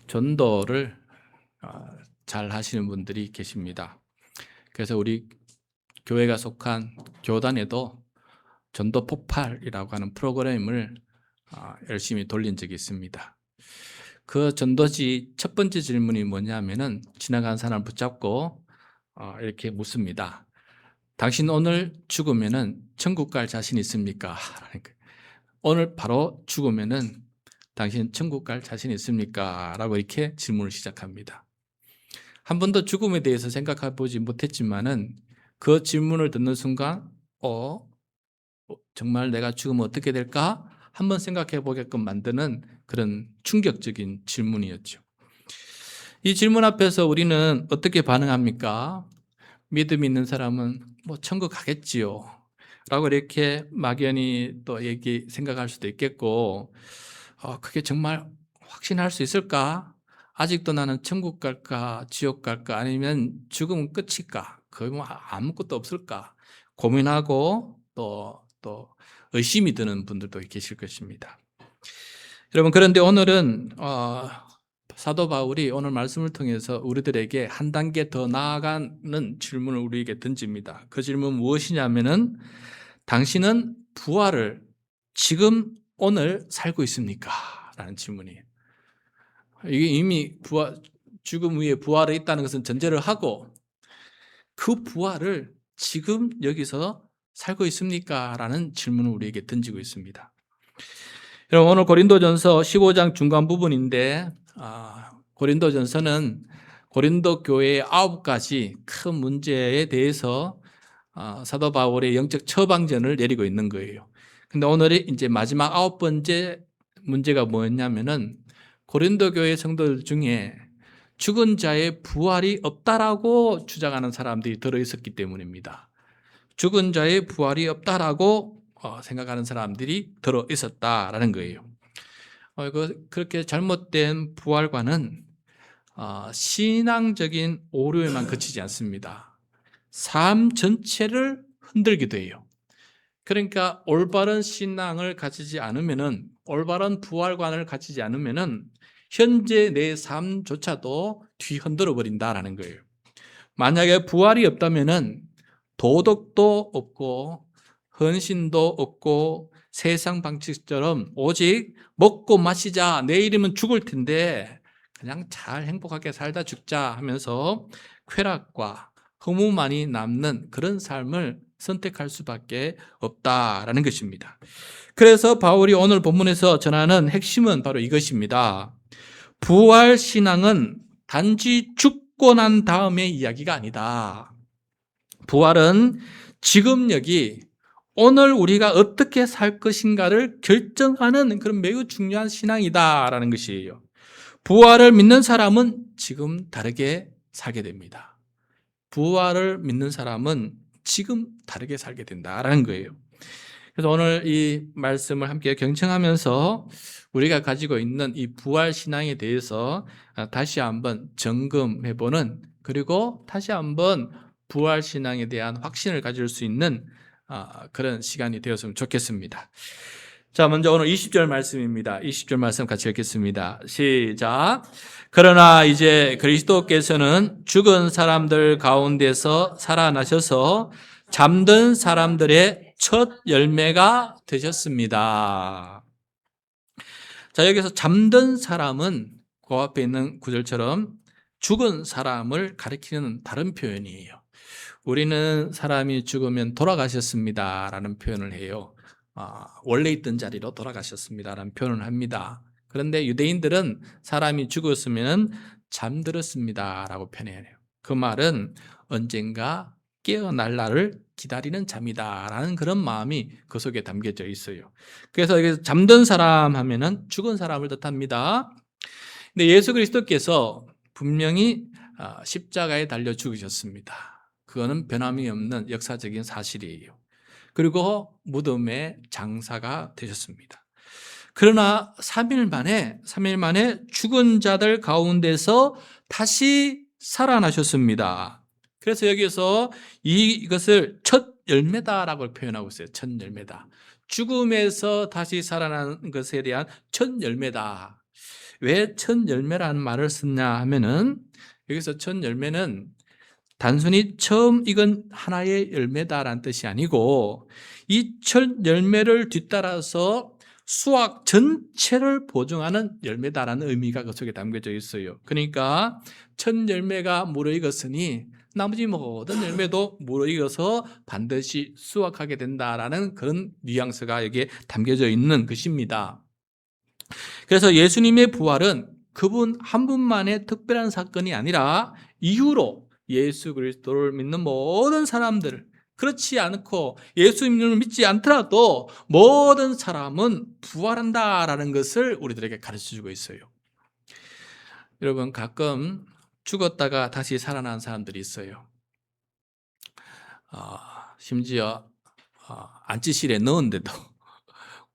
전도를 잘 하시는 분들이 계십니다. 그래서 우리 교회가 속한 교단에도 전도 폭발이라고 하는 프로그램을 열심히 돌린 적이 있습니다. 그 전도지 첫 번째 질문이 뭐냐면은 지나가는 사람을 붙잡고 이렇게 묻습니다. 당신 오늘 죽으면은 천국 갈 자신 있습니까? 오늘 바로 죽으면은 당신 천국 갈 자신 있습니까? 라고 이렇게 질문을 시작합니다. 한 번도 죽음에 대해서 생각해 보지 못했지만은 그 질문을 듣는 순간 정말 내가 죽으면 어떻게 될까? 한번 생각해 보게끔 만드는 그런 충격적인 질문이었죠. 이 질문 앞에서 우리는 어떻게 반응합니까? 믿음 있는 사람은 뭐 천국 가겠지요 라고 이렇게 막연히 또 생각할 수도 있겠고, 그게 정말 확신할 수 있을까? 아직도 나는 천국 갈까 지옥 갈까 아니면 죽으면 끝일까? 거의 뭐 아무것도 없을까? 고민하고 또 의심이 드는 분들도 계실 것입니다. 여러분, 그런데 오늘은 사도 바울이 오늘 말씀을 통해서 우리들에게 한 단계 더 나아가는 질문을 우리에게 던집니다. 그 질문은 무엇이냐면은 당신은 부활을 지금 오늘 살고 있습니까? 라는 질문이에요. 이게 이미 죽음 위에 부활이 있다는 것은 전제를 하고 그 부활을 지금 여기서 살고 있습니까? 라는 질문을 우리에게 던지고 있습니다. 여러분, 오늘 고린도전서 15장 중간 부분인데 고린도전서는 고린도 교회의 9가지 큰 문제에 대해서 사도 바울의 영적 처방전을 내리고 있는 거예요. 근데 오늘이 이제 마지막 9번째 문제가 뭐였냐면은 고린도 교회 성도들 중에 죽은 자의 부활이 없다라고 주장하는 사람들이 들어 있었기 때문입니다. 죽은 자의 부활이 없다라고 생각하는 사람들이 들어 있었다라는 거예요. 그렇게 잘못된 부활관은 신앙적인 오류에만 그치지 않습니다. 삶 전체를 흔들기도 해요. 그러니까 올바른 신앙을 가지지 않으면은, 올바른 부활관을 가지지 않으면은 현재 내 삶조차도 뒤흔들어 버린다라는 거예요. 만약에 부활이 없다면은 도덕도 없고 헌신도 없고 세상 방식처럼 오직 먹고 마시자, 내일이면 죽을 텐데 그냥 잘 행복하게 살다 죽자 하면서 쾌락과 허무만이 남는 그런 삶을 선택할 수밖에 없다라는 것입니다. 그래서 바울이 오늘 본문에서 전하는 핵심은 바로 이것입니다. 부활 신앙은 단지 죽고 난 다음의 이야기가 아니다. 부활은 지금 여기 오늘 우리가 어떻게 살 것인가를 결정하는 그런 매우 중요한 신앙이다라는 것이에요. 부활을 믿는 사람은 지금 다르게 살게 됩니다. 부활을 믿는 사람은 지금 다르게 살게 된다라는 거예요. 그래서 오늘 이 말씀을 함께 경청하면서 우리가 가지고 있는 이 부활 신앙에 대해서 다시 한번 점검해보는, 그리고 다시 한번 부활 신앙에 대한 확신을 가질 수 있는 그런 시간이 되었으면 좋겠습니다. 자, 먼저 오늘 20절 말씀입니다. 20절 말씀 같이 읽겠습니다. 시작. 그러나 이제 그리스도께서는 죽은 사람들 가운데서 살아나셔서 잠든 사람들의 첫 열매가 되셨습니다. 자, 여기서 잠든 사람은 그 앞에 있는 구절처럼 죽은 사람을 가리키는 다른 표현이에요. 우리는 사람이 죽으면 돌아가셨습니다 라는 표현을 해요. 원래 있던 자리로 돌아가셨습니다 라는 표현을 합니다. 그런데 유대인들은 사람이 죽었으면 잠들었습니다 라고 표현해요. 그 말은 언젠가 깨어날 날을 기다리는 잠이다 라는 그런 마음이 그 속에 담겨져 있어요. 그래서 여기서 잠든 사람 하면은 죽은 사람을 뜻합니다. 근데 예수 그리스도께서 분명히 십자가에 달려 죽으셨습니다. 그거는 변함이 없는 역사적인 사실이에요. 그리고 무덤에 장사가 되셨습니다. 그러나 3일 만에 죽은 자들 가운데서 다시 살아나셨습니다. 그래서 여기서 이것을 첫 열매다라고 표현하고 있어요. 첫 열매다. 죽음에서 다시 살아난 것에 대한 첫 열매다. 왜 첫 열매라는 말을 썼냐 하면은 여기서 첫 열매는 단순히 처음 익은 하나의 열매다라는 뜻이 아니고 이 첫 열매를 뒤따라서 수확 전체를 보증하는 열매다라는 의미가 그 속에 담겨져 있어요. 그러니까 첫 열매가 무르익었으니 나머지 모든 열매도 무르익어서 반드시 수확하게 된다라는 그런 뉘앙스가 여기에 담겨져 있는 것입니다. 그래서 예수님의 부활은 그분 한 분만의 특별한 사건이 아니라 이후로 예수 그리스도를 믿는 모든 사람들, 그렇지 않고 예수님을 믿지 않더라도 모든 사람은 부활한다라는 것을 우리들에게 가르쳐주고 있어요. 여러분, 가끔 죽었다가 다시 살아난 사람들이 있어요. 심지어 안치실에 넣은데도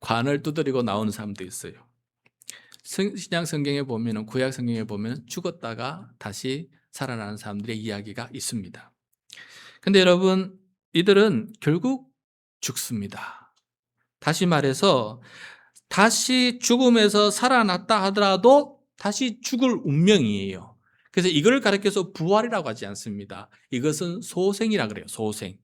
관을 두드리고 나오는 사람도 있어요. 신약 성경에 보면, 구약 성경에 보면 죽었다가 다시 살아나는 사람들의 이야기가 있습니다. 근데 여러분, 이들은 결국 죽습니다. 다시 말해서 다시 죽음에서 살아났다 하더라도 다시 죽을 운명이에요. 그래서 이걸 가르쳐서 부활이라고 하지 않습니다. 이것은 소생이라 그래요. 소생.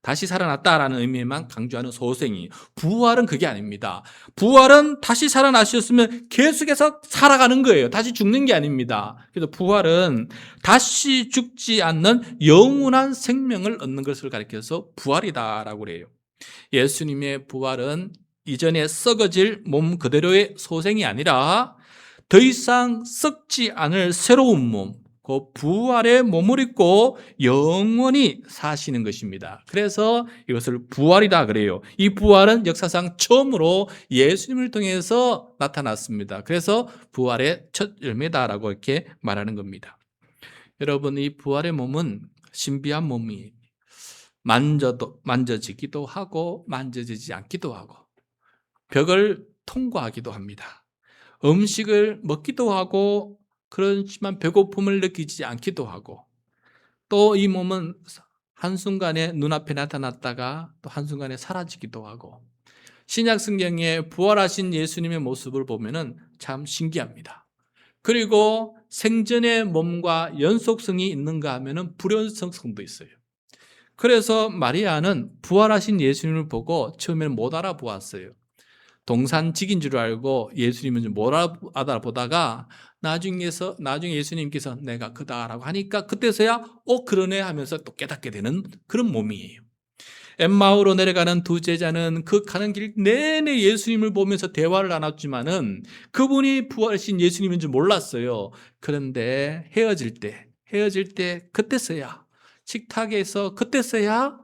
다시 살아났다라는 의미만 강조하는 소생이. 부활은 그게 아닙니다. 부활은 다시 살아나셨으면 계속해서 살아가는 거예요. 다시 죽는 게 아닙니다. 그래서 부활은 다시 죽지 않는 영원한 생명을 얻는 것을 가리켜서 부활이다라고 그래요. 예수님의 부활은 이전에 썩어질 몸 그대로의 소생이 아니라 더 이상 썩지 않을 새로운 몸, 그 부활의 몸을 입고 영원히 사시는 것입니다. 그래서 이것을 부활이다 그래요. 이 부활은 역사상 처음으로 예수님을 통해서 나타났습니다. 그래서 부활의 첫 열매다라고 이렇게 말하는 겁니다. 여러분, 이 부활의 몸은 신비한 몸이 만져지기도 하고 만져지지 않기도 하고 벽을 통과하기도 합니다. 음식을 먹기도 하고 그렇지만 배고픔을 느끼지 않기도 하고 또 이 몸은 한순간에 눈앞에 나타났다가 또 한순간에 사라지기도 하고 신약 성경에 부활하신 예수님의 모습을 보면은 참 신기합니다. 그리고 생전의 몸과 연속성이 있는가 하면은 불연속성도 있어요. 그래서 마리아는 부활하신 예수님을 보고 처음에는 못 알아보았어요. 동산직인 줄 알고 예수님은 못 알아보다가 나중에 예수님께서 내가 그다라고 하니까 그때서야 그러네 하면서 또 깨닫게 되는 그런 몸이에요. 엠마오로 내려가는 두 제자는 그 가는 길 내내 예수님을 보면서 대화를 나눴지만은 그분이 부활하신 예수님인 줄 몰랐어요. 그런데 헤어질 때 그때서야 식탁에서 그때서야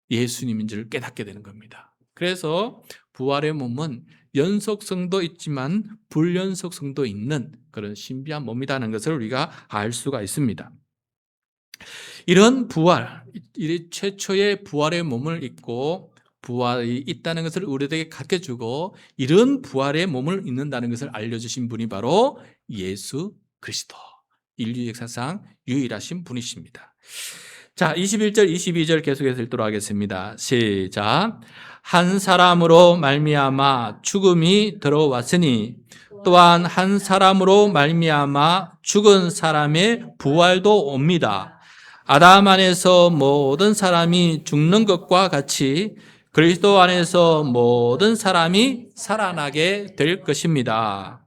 예수님인 줄 깨닫게 되는 겁니다. 그래서 부활의 몸은 연속성도 있지만 불연속성도 있는 그런 신비한 몸이라는 것을 우리가 알 수가 있습니다. 이런 부활, 이 최초의 부활의 몸을 입고 부활이 있다는 것을 우리에게 가르쳐주고 이런 부활의 몸을 입는다는 것을 알려주신 분이 바로 예수 그리스도, 인류 역사상 유일하신 분이십니다. 자, 21절, 22절 계속해서 읽도록 하겠습니다. 시작. 한 사람으로 말미암아 죽음이 들어왔으니 또한 한 사람으로 말미암아 죽은 사람의 부활도 옵니다. 아담 안에서 모든 사람이 죽는 것과 같이 그리스도 안에서 모든 사람이 살아나게 될 것입니다.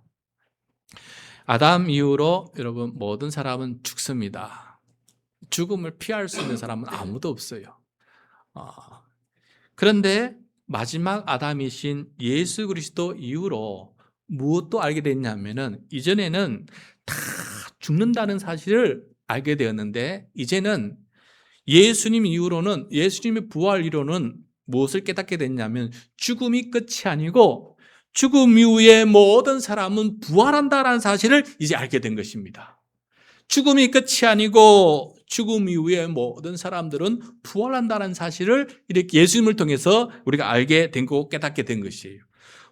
아담 이후로 여러분 모든 사람은 죽습니다. 죽음을 피할 수 있는 사람은 아무도 없어요. 그런데 마지막 아담이신 예수 그리스도 이후로 무엇도 알게 됐냐면은 이전에는 다 죽는다는 사실을 알게 되었는데 이제는 예수님 이후로는 예수님의 부활 이후로는 무엇을 깨닫게 됐냐면 죽음이 끝이 아니고 죽음 이후에 모든 사람은 부활한다는 사실을 이제 알게 된 것입니다. 죽음이 끝이 아니고 죽음 이후에 모든 사람들은 부활한다는 사실을 이렇게 예수님을 통해서 우리가 알게 된 거고 깨닫게 된 것이에요.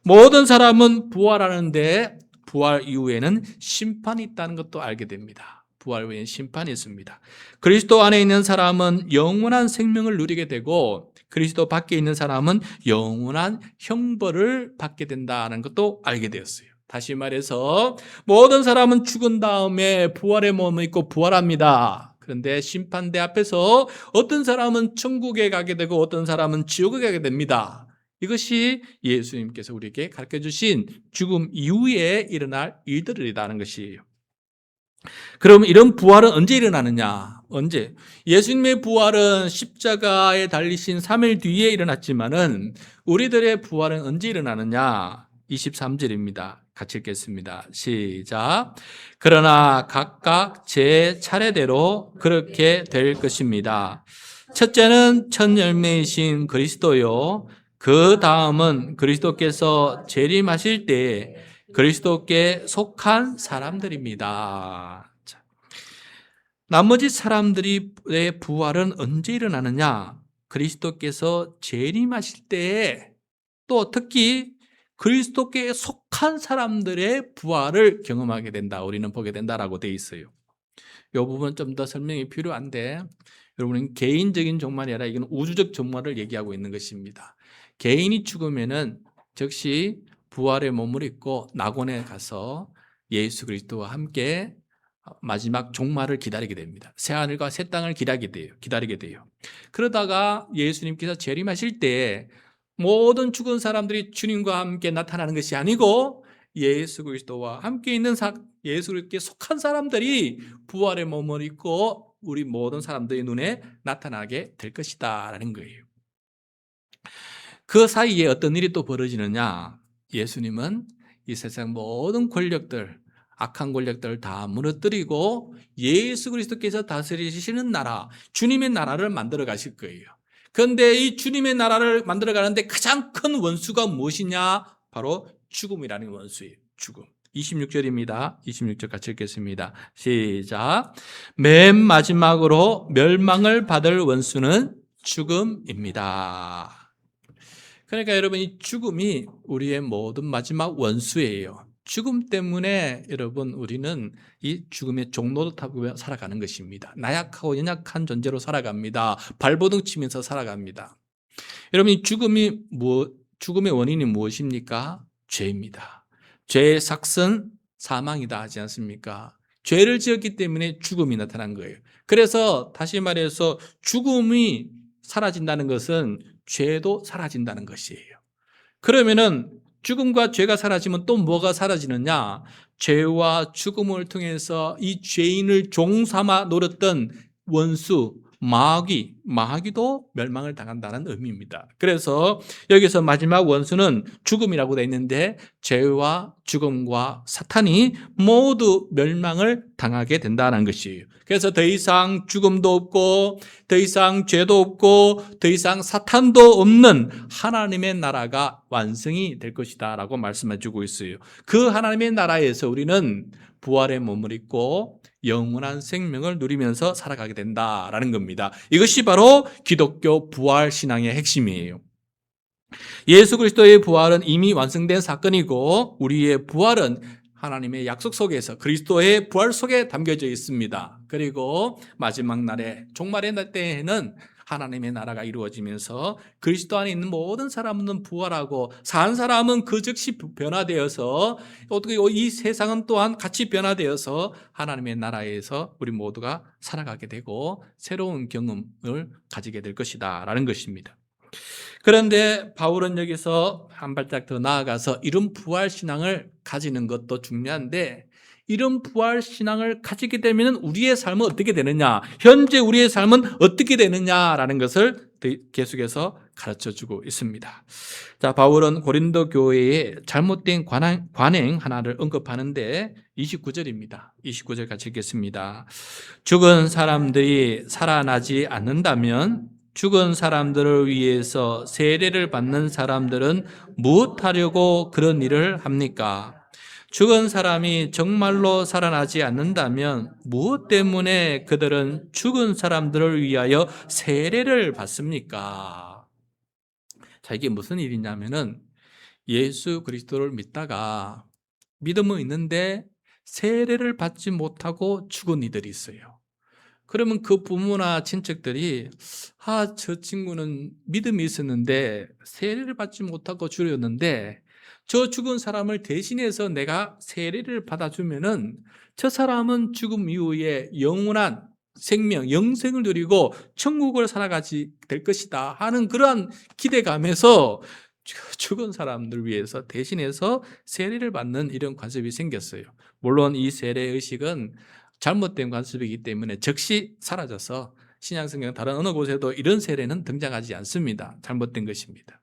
모든 사람은 부활하는데 부활 이후에는 심판이 있다는 것도 알게 됩니다. 부활 후에는 심판이 있습니다. 그리스도 안에 있는 사람은 영원한 생명을 누리게 되고 그리스도 밖에 있는 사람은 영원한 형벌을 받게 된다는 것도 알게 되었어요. 다시 말해서 모든 사람은 죽은 다음에 부활의 몸을 입고 부활합니다. 그런데 심판대 앞에서 어떤 사람은 천국에 가게 되고 어떤 사람은 지옥에 가게 됩니다. 이것이 예수님께서 우리에게 가르쳐 주신 죽음 이후에 일어날 일들이라는 것이에요. 그럼 이런 부활은 언제 일어나느냐? 언제? 예수님의 부활은 십자가에 달리신 3일 뒤에 일어났지만은 우리들의 부활은 언제 일어나느냐? 23절입니다. 같이 읽겠습니다. 시작. 그러나 각각 제 차례대로 그렇게 될 것입니다. 첫째는 첫 열매이신 그리스도요. 그 다음은 그리스도께서 재림하실 때 그리스도께 속한 사람들입니다. 자, 나머지 사람들의 부활은 언제 일어나느냐? 그리스도께서 재림하실 때에 또 특히 그리스도께 속한 사람들의 부활을 경험하게 된다. 우리는 보게 된다라고 되어 있어요. 이 부분 좀 더 설명이 필요한데 여러분은 개인적인 종말이 아니라 이건 우주적 종말을 얘기하고 있는 것입니다. 개인이 죽으면은 즉시 부활의 몸을 입고 낙원에 가서 예수 그리스도와 함께 마지막 종말을 기다리게 됩니다. 새 하늘과 새 땅을 기다리게 돼요. 그러다가 예수님께서 재림하실 때 모든 죽은 사람들이 주님과 함께 나타나는 것이 아니고 예수 그리스도와 함께 있는 예수 그리스도께 속한 사람들이 부활의 몸을 입고 우리 모든 사람들의 눈에 나타나게 될 것이다라는 거예요. 그 사이에 어떤 일이 또 벌어지느냐? 예수님은 이 세상 모든 권력들, 악한 권력들을 다 무너뜨리고 예수 그리스도께서 다스리시는 나라, 주님의 나라를 만들어 가실 거예요. 그런데 이 주님의 나라를 만들어 가는데 가장 큰 원수가 무엇이냐? 바로 죽음이라는 원수예요. 죽음. 26절입니다. 26절 같이 읽겠습니다. 시작. 맨 마지막으로 멸망을 받을 원수는 죽음입니다. 그러니까 여러분 이 죽음이 우리의 모든 마지막 원수예요. 죽음 때문에 여러분 우리는 이 죽음의 종로를 타고 살아가는 것입니다. 나약하고 연약한 존재로 살아갑니다. 발버둥 치면서 살아갑니다. 여러분 이 죽음의 원인이 무엇입니까? 죄입니다. 죄의 삭은 사망이다 하지 않습니까? 죄를 지었기 때문에 죽음이 나타난 거예요. 그래서 다시 말해서 죽음이 사라진다는 것은 죄도 사라진다는 것이에요. 그러면은 죽음과 죄가 사라지면 또 뭐가 사라지느냐? 죄와 죽음을 통해서 이 죄인을 종삼아 노렸던 원수, 마귀도 멸망을 당한다는 의미입니다. 그래서 여기서 마지막 원수는 죽음이라고 되어 있는데 죄와 죽음과 사탄이 모두 멸망을 당하게 된다는 것이에요. 그래서 더 이상 죽음도 없고 더 이상 죄도 없고 더 이상 사탄도 없는 하나님의 나라가 완성이 될 것이다 라고 말씀해 주고 있어요. 그 하나님의 나라에서 우리는 부활의 몸을 입고 영원한 생명을 누리면서 살아가게 된다라는 겁니다. 이것이 바로 기독교 부활 신앙의 핵심이에요. 예수 그리스도의 부활은 이미 완성된 사건이고 우리의 부활은 하나님의 약속 속에서 그리스도의 부활 속에 담겨져 있습니다. 그리고 마지막 날에 종말의 날 때에는 하나님의 나라가 이루어지면서 그리스도 안에 있는 모든 사람은 부활하고 산 사람은 그 즉시 변화되어서 어떻게 이 세상은 또한 같이 변화되어서 하나님의 나라에서 우리 모두가 살아가게 되고 새로운 경험을 가지게 될 것이다 라는 것입니다. 그런데 바울은 여기서 한 발짝 더 나아가서 이런 부활 신앙을 가지는 것도 중요한데 이런 부활 신앙을 가지게 되면 우리의 삶은 어떻게 되느냐, 현재 우리의 삶은 어떻게 되느냐라는 것을 계속해서 가르쳐주고 있습니다. 자, 바울은 고린도 교회의 잘못된 관행 하나를 언급하는데 29절입니다. 29절 같이 읽겠습니다. 죽은 사람들이 살아나지 않는다면 죽은 사람들을 위해서 세례를 받는 사람들은 무엇하려고 그런 일을 합니까? 죽은 사람이 정말로 살아나지 않는다면 무엇 때문에 그들은 죽은 사람들을 위하여 세례를 받습니까? 자, 이게 무슨 일이냐면은 예수 그리스도를 믿다가 믿음은 있는데 세례를 받지 못하고 죽은 이들이 있어요. 그러면 그 부모나 친척들이 저 친구는 믿음이 있었는데 세례를 받지 못하고 죽었는데 저 죽은 사람을 대신해서 내가 세례를 받아주면은 저 사람은 죽음 이후에 영원한 생명, 영생을 누리고 천국을 살아가지 될 것이다 하는 그러한 기대감에서 죽은 사람들 위해서 대신해서 세례를 받는 이런 관습이 생겼어요. 물론 이 세례 의식은 잘못된 관습이기 때문에 즉시 사라져서 신약성경 다른 어느 곳에도 이런 세례는 등장하지 않습니다. 잘못된 것입니다.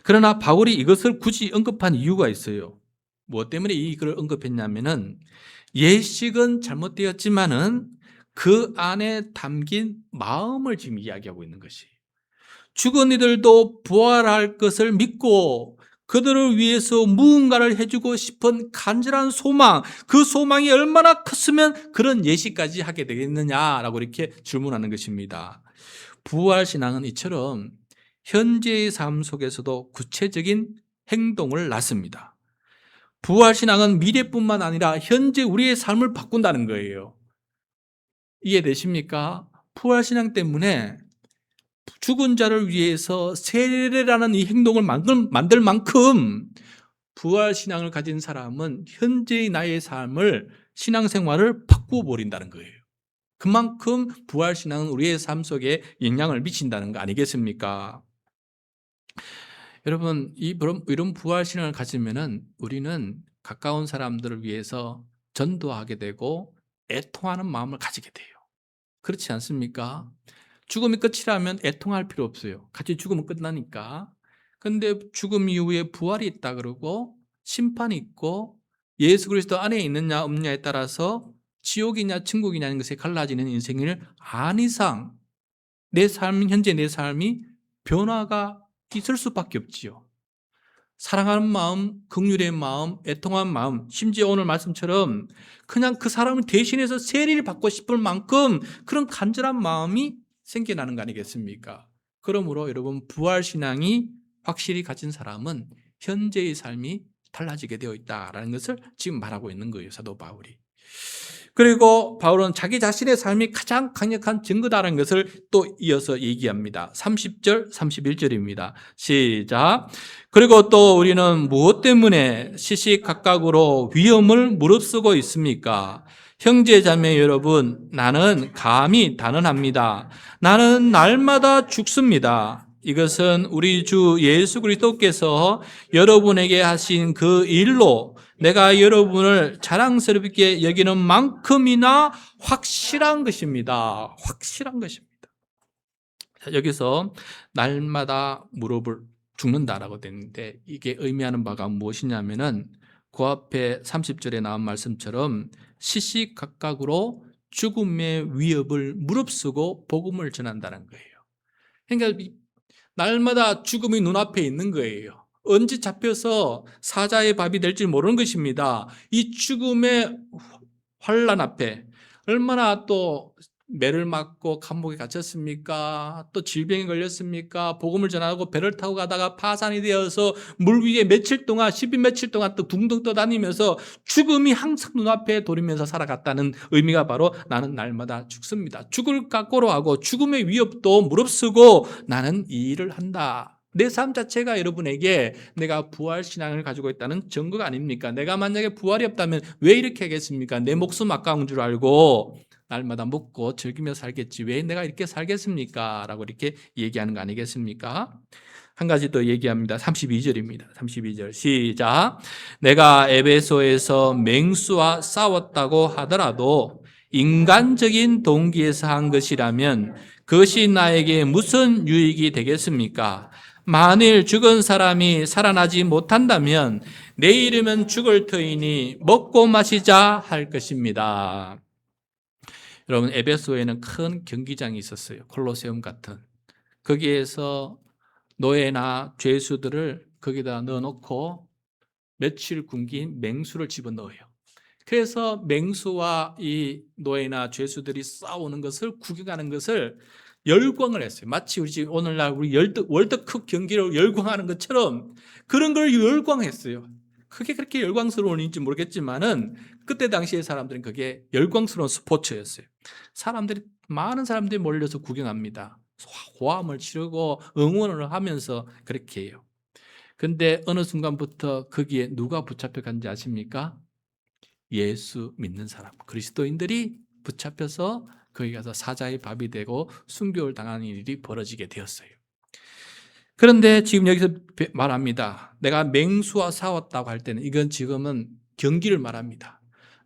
그러나 바울이 이것을 굳이 언급한 이유가 있어요. 무엇 때문에 이걸 언급했냐면은 예식은 잘못되었지만은 그 안에 담긴 마음을 지금 이야기하고 있는 것이, 죽은 이들도 부활할 것을 믿고 그들을 위해서 무언가를 해주고 싶은 간절한 소망, 그 소망이 얼마나 컸으면 그런 예식까지 하게 되겠느냐라고 이렇게 질문하는 것입니다. 부활신앙은 이처럼 현재의 삶 속에서도 구체적인 행동을 낳습니다. 부활신앙은 미래뿐만 아니라 현재 우리의 삶을 바꾼다는 거예요. 이해되십니까? 부활신앙 때문에 죽은 자를 위해서 세례라는 이 행동을 만들 만큼 부활신앙을 가진 사람은 현재의 나의 삶을, 신앙생활을 바꾸어 버린다는 거예요. 그만큼 부활신앙은 우리의 삶 속에 영향을 미친다는 거 아니겠습니까? 여러분, 이런 부활신앙을 가지면은 우리는 가까운 사람들을 위해서 전도하게 되고 애통하는 마음을 가지게 돼요. 그렇지 않습니까? 죽음이 끝이라면 애통할 필요 없어요. 같이 죽으면 끝나니까. 근데 죽음 이후에 부활이 있다 그러고 심판이 있고 예수 그리스도 안에 있느냐 없느냐에 따라서 지옥이냐 천국이냐는 것에 갈라지는 인생을 안 이상 내 삶, 현재 내 삶이 변화가 있을 수밖에 없지요. 사랑하는 마음, 긍휼의 마음, 애통한 마음, 심지어 오늘 말씀처럼 그냥 그 사람을 대신해서 세례를 받고 싶을 만큼 그런 간절한 마음이 생겨나는 거 아니겠습니까? 그러므로 여러분, 부활신앙이 확실히 가진 사람은 현재의 삶이 달라지게 되어 있다는 것을 지금 말하고 있는 거예요, 사도 바울이. 그리고 바울은 자기 자신의 삶이 가장 강력한 증거다라는 것을 또 이어서 얘기합니다. 30절, 31절입니다. 시작. 그리고 또 우리는 무엇 때문에 시시각각으로 위험을 무릅쓰고 있습니까? 형제 자매 여러분, 나는 감히 단언합니다. 나는 날마다 죽습니다. 이것은 우리 주 예수 그리스도께서 여러분에게 하신 그 일로 내가 여러분을 자랑스럽게 여기는 만큼이나 확실한 것입니다. 확실한 것입니다. 여기서 날마다 무릎을 죽는다라고 되는데 이게 의미하는 바가 무엇이냐면은 그 앞에 30절에 나온 말씀처럼 시시각각으로 죽음의 위협을 무릅쓰고 복음을 전한다는 거예요. 그러니까 날마다 죽음이 눈앞에 있는 거예요. 언제 잡혀서 사자의 밥이 될지 모르는 것입니다. 이 죽음의 환란 앞에 얼마나 또 매를 맞고 감옥에 갇혔습니까? 또 질병에 걸렸습니까? 복음을 전하고 배를 타고 가다가 파산이 되어서 물 위에 며칠 동안, 10일 며칠 동안 또 둥둥 떠다니면서 죽음이 항상 눈앞에 도리면서 살아갔다는 의미가 바로 나는 날마다 죽습니다. 죽을 각오로 하고 죽음의 위협도 무릅쓰고 나는 이 일을 한다. 내 삶 자체가 여러분에게 내가 부활신앙을 가지고 있다는 증거가 아닙니까? 내가 만약에 부활이 없다면 왜 이렇게 하겠습니까? 내 목숨 아까운 줄 알고 날마다 먹고 즐기며 살겠지 왜 내가 이렇게 살겠습니까? 라고 이렇게 얘기하는 거 아니겠습니까? 한 가지 더 얘기합니다. 32절입니다. 32절 시작. 내가 에베소에서 맹수와 싸웠다고 하더라도 인간적인 동기에서 한 것이라면 그것이 나에게 무슨 유익이 되겠습니까? 만일 죽은 사람이 살아나지 못한다면 내일이면 죽을 터이니 먹고 마시자 할 것입니다. 여러분, 에베소에는 큰 경기장이 있었어요. 콜로세움 같은. 거기에서 노예나 죄수들을 거기다 넣어놓고 며칠 굶긴 맹수를 집어넣어요. 그래서 맹수와 이 노예나 죄수들이 싸우는 것을 구경하는 것을 열광을 했어요. 마치 우리 지금 오늘날 우리 월드컵 경기를 열광하는 것처럼 그런 걸 열광했어요. 그게 그렇게 열광스러운 일인지 모르겠지만은 그때 당시의 사람들은 그게 열광스러운 스포츠였어요. 많은 사람들이 몰려서 구경합니다. 호함을 치르고 응원을 하면서 그렇게 해요. 근데 어느 순간부터 거기에 누가 붙잡혀 간지 아십니까? 예수 믿는 사람, 그리스도인들이 붙잡혀서 거기 가서 사자의 밥이 되고 순교를 당하는 일이 벌어지게 되었어요. 그런데 지금 여기서 말합니다. 내가 맹수와 싸웠다고 할 때는 이건 지금은 경기를 말합니다.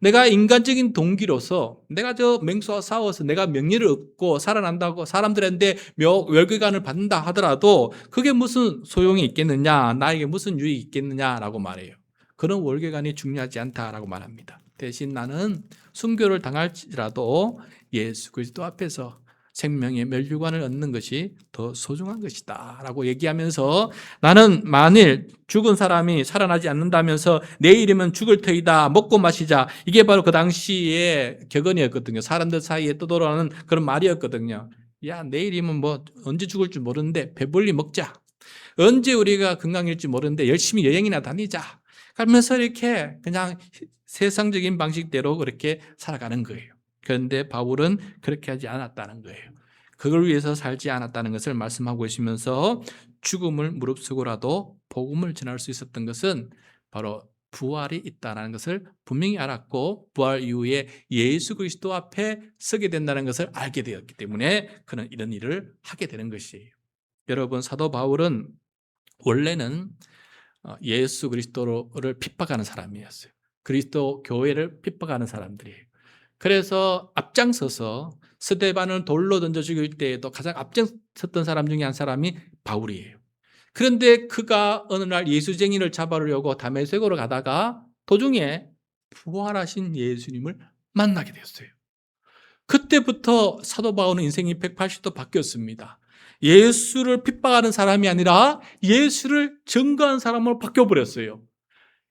내가 인간적인 동기로서 내가 저 맹수와 싸워서 내가 명예를 얻고 살아난다고 사람들한테 월계관을 받는다 하더라도 그게 무슨 소용이 있겠느냐, 나에게 무슨 유익이 있겠느냐라고 말해요. 그런 월계관이 중요하지 않다라고 말합니다. 대신 나는 순교를 당할지라도 예수 그리스도 앞에서 생명의 멸류관을 얻는 것이 더 소중한 것이다 라고 얘기하면서 나는 만일 죽은 사람이 살아나지 않는다면서 내일이면 죽을 터이다, 먹고 마시자, 이게 바로 그 당시의 격언이었거든요. 사람들 사이에 떠돌아오는 그런 말이었거든요. 야, 내일이면 뭐 언제 죽을지 모르는데 배불리 먹자, 언제 우리가 건강일지 모르는데 열심히 여행이나 다니자 하면서 이렇게 그냥 세상적인 방식대로 그렇게 살아가는 거예요. 그런데 바울은 그렇게 하지 않았다는 거예요. 그걸 위해서 살지 않았다는 것을 말씀하고 계시면서 죽음을 무릅쓰고라도 복음을 전할 수 있었던 것은 바로 부활이 있다는 것을 분명히 알았고 부활 이후에 예수 그리스도 앞에 서게 된다는 것을 알게 되었기 때문에 그는 이런 일을 하게 되는 것이에요. 여러분, 사도 바울은 원래는 예수 그리스도를 핍박하는 사람이었어요. 그리스도 교회를 핍박하는 사람들이에요. 그래서 앞장서서 스데반을 돌로 던져 죽일 때에도 가장 앞장섰던 사람 중에 한 사람이 바울이에요. 그런데 그가 어느 날 예수쟁이를 잡아오려고 다메섹으로 가다가 도중에 부활하신 예수님을 만나게 되었어요. 그때부터 사도 바울은 인생이 180도 바뀌었습니다. 예수를 핍박하는 사람이 아니라 예수를 증거한 사람으로 바뀌어버렸어요.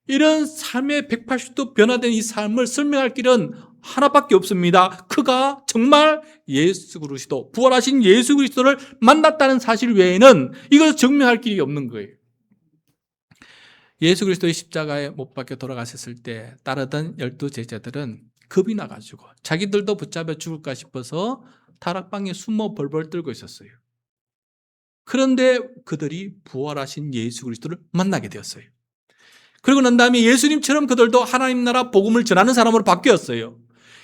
이런 삶의 180도 변화된 이 삶을 설명할 길은 하나밖에 없습니다. 그가 정말 예수 그리스도, 부활하신 예수 그리스도를 만났다는 사실 외에는 이걸 증명할 길이 없는 거예요. 예수 그리스도의 십자가에 못 박혀 돌아가셨을 때 따르던 12제자들은 겁이 나가지고 자기들도 붙잡혀 죽을까 싶어서 다락방에 숨어 벌벌 떨고 있었어요. 그런데 그들이 부활하신 예수 그리스도를 만나게 되었어요. 그리고 난 다음에 예수님처럼 그들도 하나님 나라 복음을 전하는 사람으로 바뀌었어요.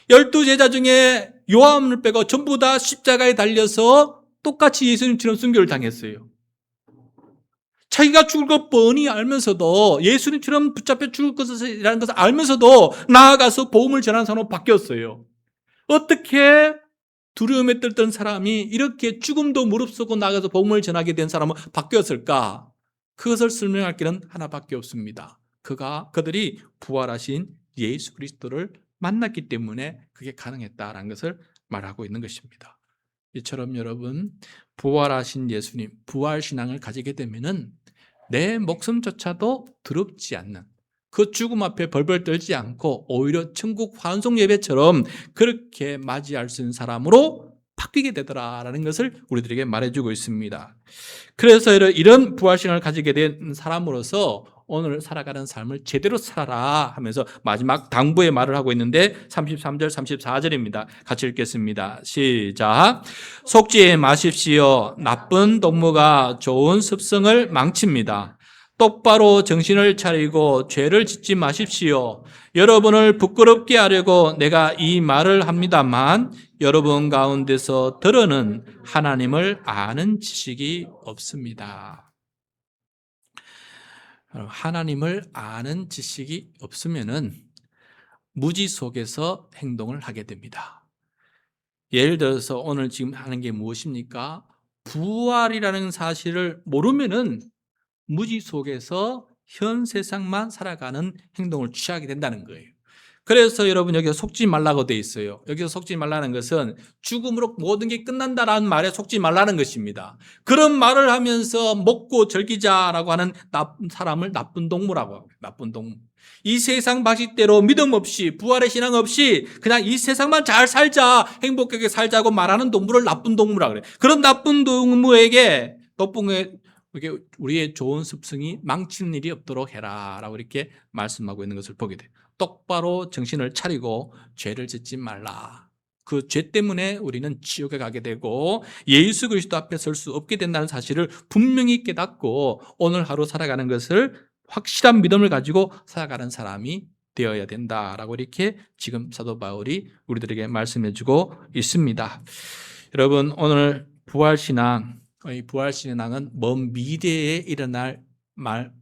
12제자 중에 요한을 빼고 전부 다 십자가에 달려서 똑같이 예수님처럼 순교를 당했어요. 자기가 죽을 것 뻔히 알면서도 예수님처럼 붙잡혀 죽을 것이라는 것을 알면서도 나아가서 복음을 전하는 사람으로 바뀌었어요. 어떻게 두려움에 떨던 사람이 이렇게 죽음도 무릅쓰고 나가서 복음을 전하게 된 사람은 바뀌었을까? 그것을 설명할 길은 하나밖에 없습니다. 그들이 부활하신 예수 그리스도를 만났기 때문에 그게 가능했다라는 것을 말하고 있는 것입니다. 이처럼 여러분, 부활하신 예수님, 부활신앙을 가지게 되면은 내 목숨조차도 더럽지 않는, 그 죽음 앞에 벌벌 떨지 않고 오히려 천국 환송 예배처럼 그렇게 맞이할 수 있는 사람으로 바뀌게 되더라라는 것을 우리들에게 말해주고 있습니다. 그래서 이런 부활신앙을 가지게 된 사람으로서 오늘 살아가는 삶을 제대로 살아라 하면서 마지막 당부의 말을 하고 있는데 33절 34절입니다. 같이 읽겠습니다. 시작. 속지 마십시오. 나쁜 동무가 좋은 습성을 망칩니다. 똑바로 정신을 차리고 죄를 짓지 마십시오. 여러분을 부끄럽게 하려고 내가 이 말을 합니다만 여러분 가운데서 들어는 하나님을 아는 지식이 없습니다. 하나님을 아는 지식이 없으면은 무지 속에서 행동을 하게 됩니다. 예를 들어서 오늘 지금 하는 게 무엇입니까? 부활이라는 사실을 모르면은 무지 속에서 현 세상만 살아가는 행동을 취하게 된다는 거예요. 그래서 여러분 여기서 속지 말라고 돼 있어요. 여기서 속지 말라는 것은 죽음으로 모든 게 끝난다라는 말에 속지 말라는 것입니다. 그런 말을 하면서 먹고 즐기자라고 하는 사람을 나쁜 동무라고 합니다. 나쁜 동무. 이 세상 방식대로 믿음 없이 부활의 신앙 없이 그냥 이 세상만 잘 살자, 행복하게 살자고 말하는 동무를 나쁜 동무라고 그래요. 그런 나쁜 동무에게 우리의 좋은 습성이 망치는 일이 없도록 해라 라고 이렇게 말씀하고 있는 것을 보게 돼요. 똑바로 정신을 차리고 죄를 짓지 말라. 그 죄 때문에 우리는 지옥에 가게 되고 예수 그리스도 앞에 설 수 없게 된다는 사실을 분명히 깨닫고 오늘 하루 살아가는 것을 확실한 믿음을 가지고 살아가는 사람이 되어야 된다라고 이렇게 지금 사도 바울이 우리들에게 말씀해 주고 있습니다. 여러분, 오늘 부활신앙, 이 부활신앙은 먼 미래에 일어날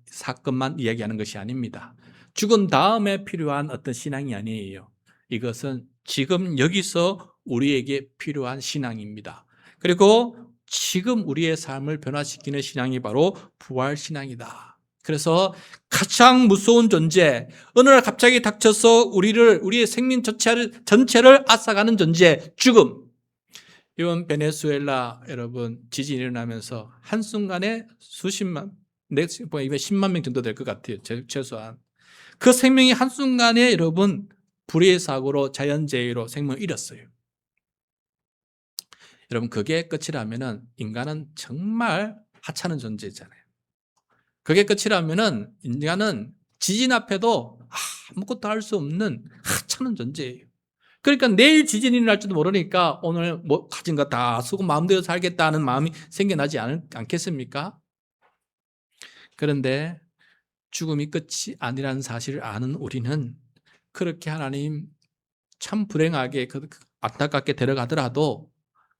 사건만 이야기하는 것이 아닙니다. 죽은 다음에 필요한 어떤 신앙이 아니에요. 이것은 지금 여기서 우리에게 필요한 신앙입니다. 그리고 지금 우리의 삶을 변화시키는 신앙이 바로 부활신앙이다. 그래서 가장 무서운 존재, 어느 날 갑자기 닥쳐서 우리의 생명 전체를 앗아가는 존재, 죽음. 이번 베네수엘라 여러분 지진이 일어나면서 한순간에 수십만, 이번 10만 명 정도 될 것 같아요. 최소한. 그 생명이 한순간에 여러분 불의의 사고로 자연재해로 생명을 잃었어요. 여러분, 그게 끝이라면은 인간은 정말 하찮은 존재잖아요. 그게 끝이라면은 인간은 지진 앞에도 아무것도 할 수 없는 하찮은 존재예요. 그러니까 내일 지진이 날지도 모르니까 오늘 뭐 가진 거 다 쓰고 마음대로 살겠다는 마음이 생겨나지 않겠습니까? 그런데 죽음이 끝이 아니라는 사실을 아는 우리는 그렇게 하나님 참 불행하게 안타깝게 데려가더라도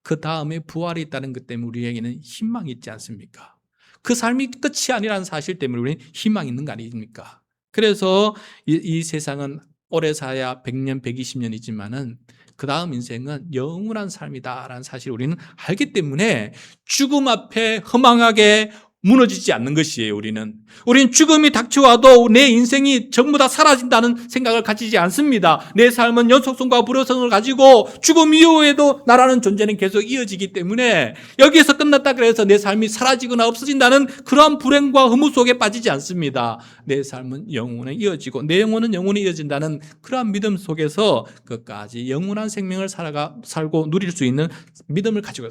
그 다음에 부활이 있다는 것 때문에 우리에게는 희망이 있지 않습니까? 그 삶이 끝이 아니라는 사실 때문에 우리는 희망이 있는 거 아닙니까? 그래서 이 세상은 오래 사야 100년, 120년이지만은 그 다음 인생은 영원한 삶이다라는 사실을 우리는 알기 때문에 죽음 앞에 허망하게 무너지지 않는 것이에요. 우리는 죽음이 닥쳐와도 내 인생이 전부 다 사라진다는 생각을 가지지 않습니다. 내 삶은 연속성과 불효성을 가지고 죽음 이후에도 나라는 존재는 계속 이어지기 때문에 여기에서 끝났다 그래서 내 삶이 사라지거나 없어진다는 그러한 불행과 허무 속에 빠지지 않습니다. 내 삶은 영원히 이어지고 내 영혼은 영원히 이어진다는 그러한 믿음 속에서 끝까지 영원한 생명을 살고 누릴 수 있는 믿음을 가지고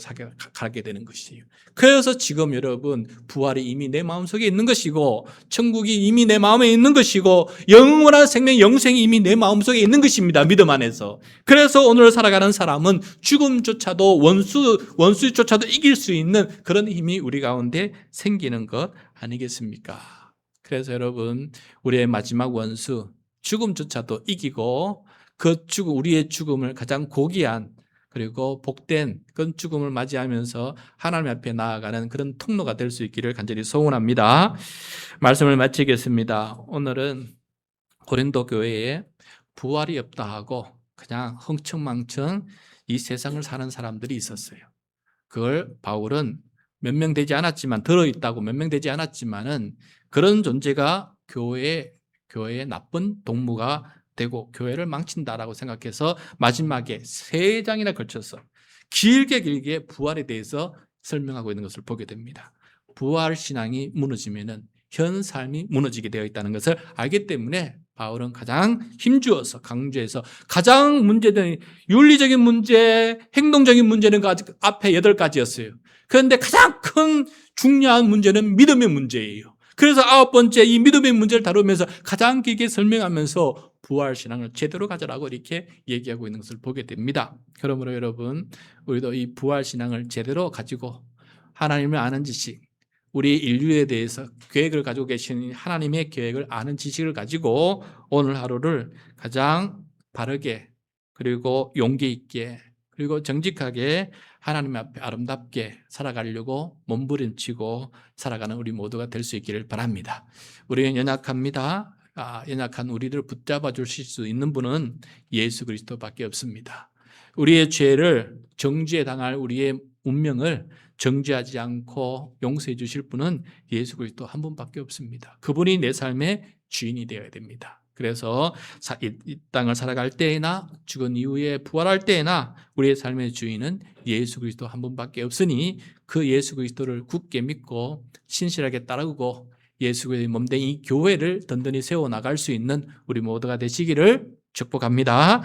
가게 되는 것이에요. 그래서 지금 여러분 부활이 이미 내 마음속에 있는 것이고 천국이 이미 내 마음에 있는 것이고 영원한 생명, 영생이 이미 내 마음속에 있는 것입니다. 믿음 안에서. 그래서 오늘 살아가는 사람은 죽음조차도 원수조차도 이길 수 있는 그런 힘이 우리 가운데 생기는 것 아니겠습니까? 그래서 여러분 우리의 마지막 원수 죽음조차도 이기고 우리의 죽음을 가장 고귀한 그리고 복된 그런 죽음을 맞이하면서 하나님 앞에 나아가는 그런 통로가 될 수 있기를 간절히 소원합니다. 말씀을 마치겠습니다. 오늘은 고린도 교회에 부활이 없다 하고 그냥 흥청망청 이 세상을 사는 사람들이 있었어요. 그걸 바울은 몇 명 되지 않았지만 들어있다고 몇 명 되지 않았지만은 그런 존재가 교회의 나쁜 동무가 되고 교회를 망친다라고 생각해서 마지막에 3장이나 걸쳐서 길게 부활에 대해서 설명하고 있는 것을 보게 됩니다. 부활 신앙이 무너지면은 현 삶이 무너지게 되어 있다는 것을 알기 때문에 바울은 가장 힘주어서 강조해서 가장 문제된 윤리적인 문제, 행동적인 문제는 그 앞에 8가지였어요. 그런데 가장 큰 중요한 문제는 믿음의 문제예요. 그래서 9번째 이 믿음의 문제를 다루면서 가장 길게 설명하면서 부활신앙을 제대로 가져라고 이렇게 얘기하고 있는 것을 보게 됩니다. 그러므로 여러분 우리도 이 부활신앙을 제대로 가지고 하나님을 아는 지식, 우리 인류에 대해서 계획을 가지고 계신 하나님의 계획을 아는 지식을 가지고 오늘 하루를 가장 바르게 그리고 용기 있게 그리고 정직하게 하나님 앞에 아름답게 살아가려고 몸부림치고 살아가는 우리 모두가 될 수 있기를 바랍니다. 우리는 연약합니다. 연약한 우리를 붙잡아 주실 수 있는 분은 예수 그리스도밖에 없습니다. 우리의 죄를 정죄 당할 우리의 운명을 정죄하지 않고 용서해 주실 분은 예수 그리스도 한 분밖에 없습니다. 그분이 내 삶의 주인이 되어야 됩니다. 그래서 이 땅을 살아갈 때에나 죽은 이후에 부활할 때에나 우리의 삶의 주인은 예수 그리스도 한 분밖에 없으니 그 예수 그리스도를 굳게 믿고 신실하게 따르고 예수 그리스도의 몸된 이 교회를 든든히 세워나갈 수 있는 우리 모두가 되시기를 축복합니다.